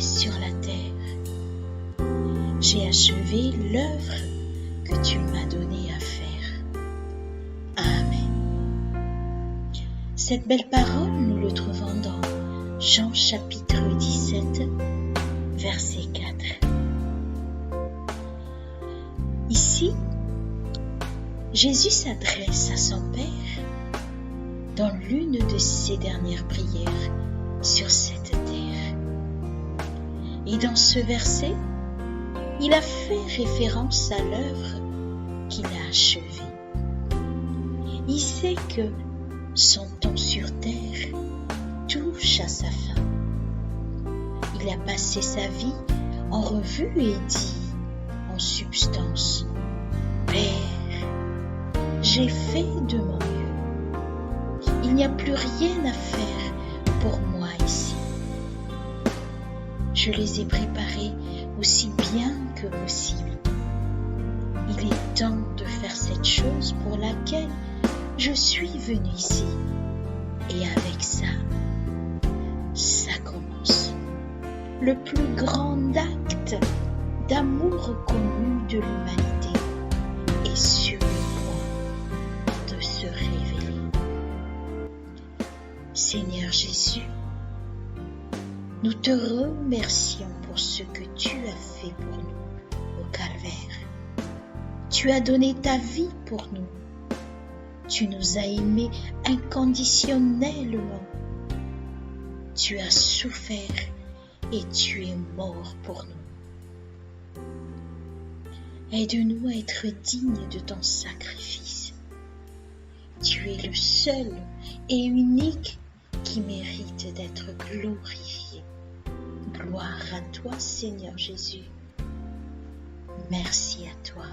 sur la terre. J'ai achevé l'œuvre que tu m'as donné à faire. Amen. Cette belle parole, nous le trouvons dans Jean chapitre 17, verset 4. Ici, Jésus s'adresse à son Père dans l'une de ses dernières prières sur cette terre. Et dans ce verset, il a fait référence à l'œuvre qu'il a achevée. Il sait que son temps sur terre touche à sa fin. Il a passé sa vie en revue et dit en substance: Père, j'ai fait de mon mieux. Il n'y a plus rien à faire pour moi ici. Je les ai préparés aussi bien que possible. Il est temps de faire cette chose pour laquelle je suis venu ici. Et avec ça, ça commence. Le plus grand acte d'amour connu de l'humanité est sur le point de se révéler. Seigneur Jésus, nous te remercions pour ce que tu as fait pour nous au calvaire. Tu as donné ta vie pour nous. Tu nous as aimés inconditionnellement. Tu as souffert et tu es mort pour nous. Aide-nous à être dignes de ton sacrifice. Tu es le seul et unique qui mérite d'être glorifié. Gloire à toi, Seigneur Jésus. Merci à toi.